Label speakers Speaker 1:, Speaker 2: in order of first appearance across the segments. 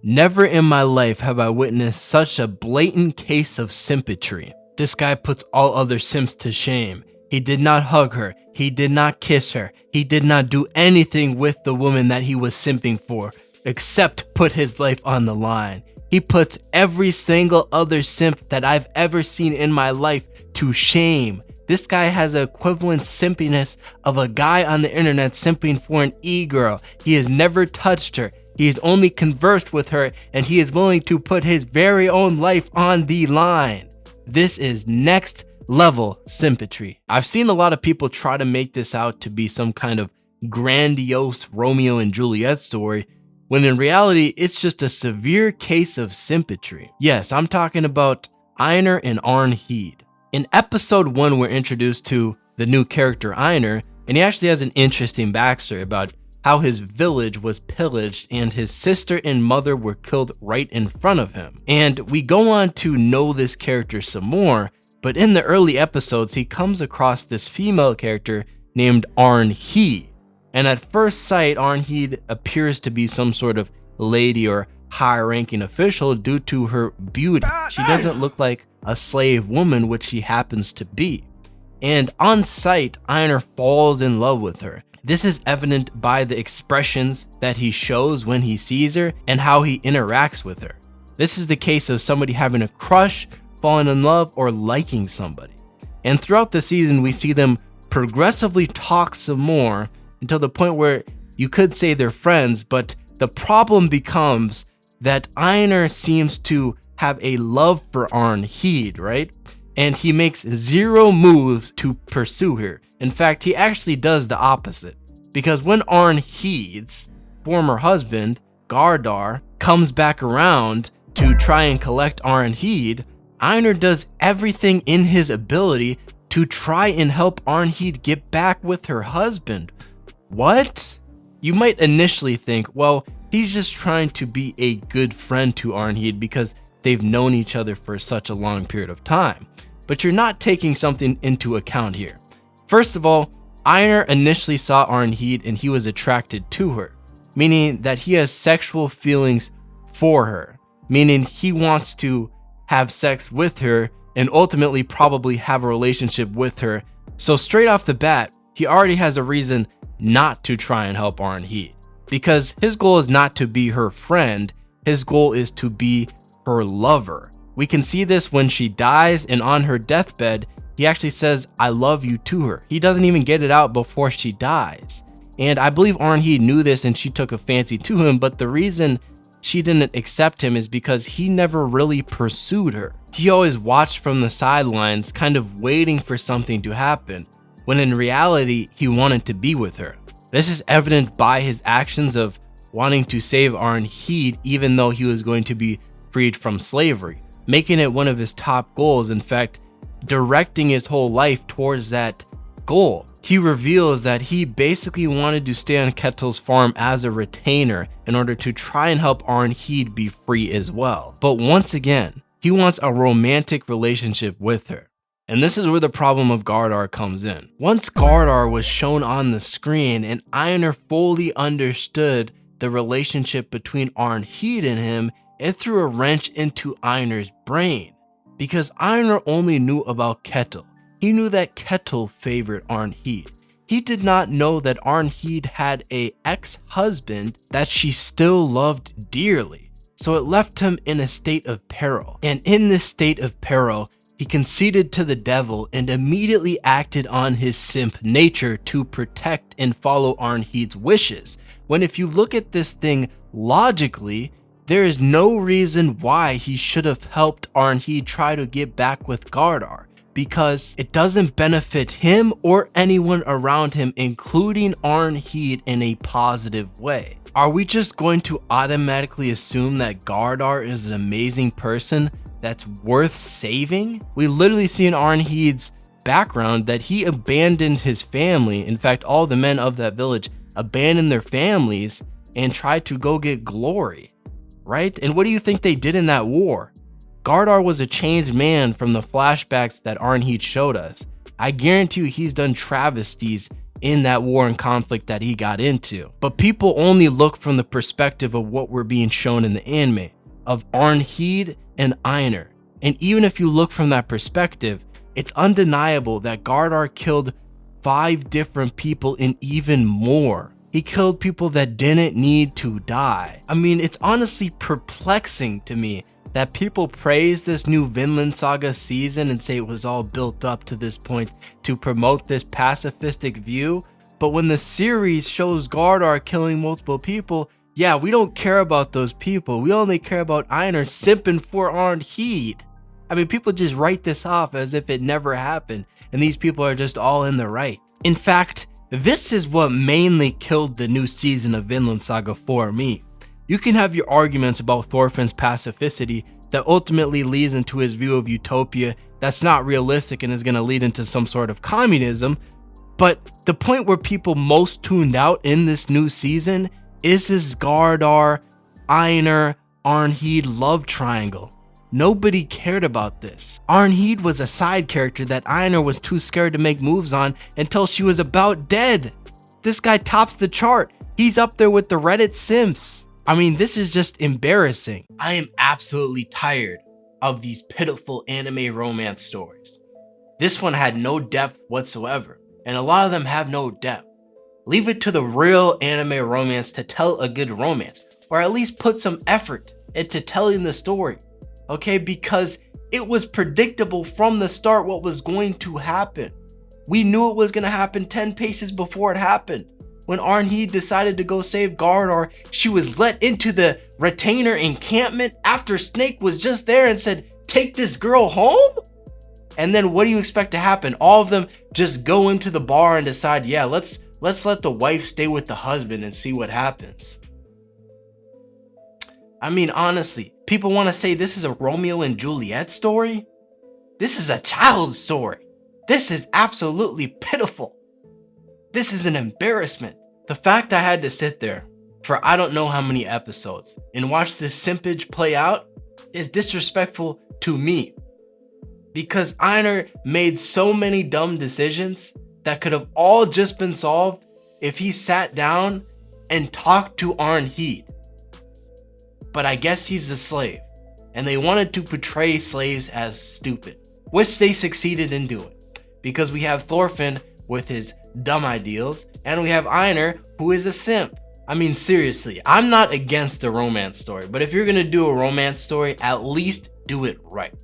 Speaker 1: Never in my life have I witnessed such a blatant case of simpatry. This guy puts all other simps to shame. He did not hug her, he did not kiss her, he did not do anything with the woman that he was simping for, except put his life on the line. He puts every single other simp that I've ever seen in my life to shame. This guy has the equivalent simpiness of a guy on the internet simping for an e-girl. He has never touched her. He has only conversed with her, and he is willing to put his very own life on the line. This is next level sympatry. I've seen a lot of people try to make this out to be some kind of grandiose Romeo and Juliet story, when in reality, it's just a severe case of sympatry. Yes, I'm talking about Einar and Arnheid. In episode 1, we're introduced to the new character Einar, and he actually has an interesting backstory about how his village was pillaged and his sister and mother were killed right in front of him. And we go on to know this character some more, but in the early episodes, he comes across this female character named Arnheid. And at first sight, Arnheid appears to be some sort of lady or high-ranking official due to her beauty. She doesn't look like a slave woman, which she happens to be. And on sight, Einar falls in love with her. This is evident by the expressions that he shows when he sees her and how he interacts with her. This is the case of somebody having a crush, falling in love, or liking somebody. And throughout the season, we see them progressively talk some more until the point where you could say they're friends, but the problem becomes that Einar seems to have a love for Arnheid, right? And he makes zero moves to pursue her. In fact, he actually does the opposite. Because when Arnheid's former husband, Gardar, comes back around to try and collect Arnheid, Einar does everything in his ability to try and help Arnheid get back with her husband. What? You might initially think, well, he's just trying to be a good friend to Arnheid because they've known each other for such a long period of time. But you're not taking something into account here. First of all, Einar initially saw Arnheid and he was attracted to her, meaning that he has sexual feelings for her, meaning he wants to have sex with her and ultimately probably have a relationship with her. So straight off the bat, he already has a reason not to try and help Arnheid, because his goal is not to be her friend, his goal is to be her lover. We can see this when she dies, and on her deathbed, he actually says, "I love you" to her. He doesn't even get it out before she dies. And I believe Arnheid knew this and she took a fancy to him, but the reason she didn't accept him is because he never really pursued her. He always watched from the sidelines, kind of waiting for something to happen, when in reality, he wanted to be with her. This is evident by his actions of wanting to save Arnheid even though he was going to be freed from slavery, making it one of his top goals, in fact, directing his whole life towards that goal. He reveals that he basically wanted to stay on Ketil's farm as a retainer in order to try and help Arnheid be free as well. But once again, he wants a romantic relationship with her. And this is where the problem of Gardar comes in. Once Gardar was shown on the screen and Einar fully understood the relationship between Arnheid and him, it threw a wrench into Einar's brain. Because Einar only knew about Ketil. He knew that Ketil favored Arnheid. He did not know that Arnheid had an ex-husband that she still loved dearly. So it left him in a state of peril. And in this state of peril, he conceded to the devil and immediately acted on his simp nature to protect and follow Arnheid's wishes. When if you look at this thing logically, there is no reason why he should have helped Arnheid try to get back with Gardar, because it doesn't benefit him or anyone around him, including Arnheid, in a positive way. Are we just going to automatically assume that Gardar is an amazing person that's worth saving? We literally see in Arnheid's background that he abandoned his family. In fact, all the men of that village abandoned their families and tried to go get glory, right? And what do you think they did in that war? Gardar was a changed man from the flashbacks that Arnheid showed us. I guarantee you he's done travesties in that war and conflict that he got into. But people only look from the perspective of what we're being shown in the anime, of Arnheid and Einar. And even if you look from that perspective, it's undeniable that Gardar killed 5 different people and even more. He killed people that didn't need to die. I mean, it's honestly perplexing to me that people praise this new Vinland Saga season and say it was all built up to this point to promote this pacifistic view. But when the series shows Gardar killing multiple people, yeah, we don't care about those people. We only care about Einar simping for Arnheid. I mean, people just write this off as if it never happened, and these people are just all in the right. In fact, this is what mainly killed the new season of Vinland Saga for me. You can have your arguments about Thorfinn's pacificity that ultimately leads into his view of utopia that's not realistic and is going to lead into some sort of communism, but the point where people most tuned out in this new season is this Gardar, Einar, Arnheid love triangle. Nobody cared about this. Arnheid was a side character that Einar was too scared to make moves on until she was about dead. This guy tops the chart. He's up there with the Reddit simps. I mean, this is just embarrassing. I am absolutely tired of these pitiful anime romance stories. This one had no depth whatsoever, and a lot of them have no depth. Leave it to the real anime romance to tell a good romance, or at least put some effort into telling the story. Okay, because it was predictable from the start what was going to happen. We knew it was going to happen 10 paces before it happened. When Arnheid decided to go save Gardar, she was let into the retainer encampment after Snake was just there and said, "Take this girl home?" And then what do you expect to happen? All of them just go into the bar and decide, yeah, let's let the wife stay with the husband and see what happens. I mean, honestly, people want to say this is a Romeo and Juliet story? This is a child's story. This is absolutely pitiful. This is an embarrassment. The fact I had to sit there for I don't know how many episodes and watch this simpage play out is disrespectful to me. Because Einar made so many dumb decisions that could have all just been solved if he sat down and talked to Arnheid. But I guess he's a slave, and they wanted to portray slaves as stupid, which they succeeded in doing, because we have Thorfinn with his dumb ideals, and we have Einar who is a simp. I mean, seriously, I'm not against a romance story, but if you're gonna do a romance story, at least do it right.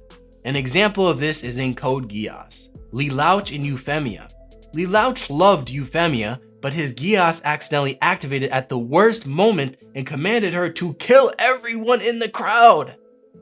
Speaker 1: An example of this is in Code Geass, Lelouch and Euphemia. Lelouch loved Euphemia, but his Geass accidentally activated at the worst moment and commanded her to kill everyone in the crowd.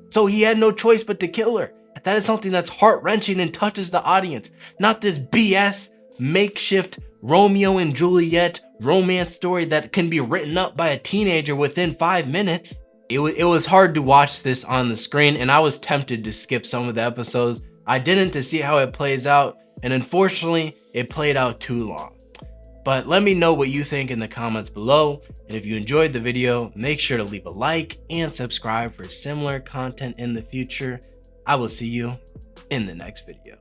Speaker 1: So he had no choice but to kill her. That is something that's heart-wrenching and touches the audience, not this BS makeshift Romeo and Juliet romance story that can be written up by a teenager within 5 minutes. It was hard to watch this on the screen, and I was tempted to skip some of the episodes. I didn't, to see how it plays out, and unfortunately, it played out too long. But let me know what you think in the comments below, and if you enjoyed the video, make sure to leave a like and subscribe for similar content in the future. I will see you in the next video.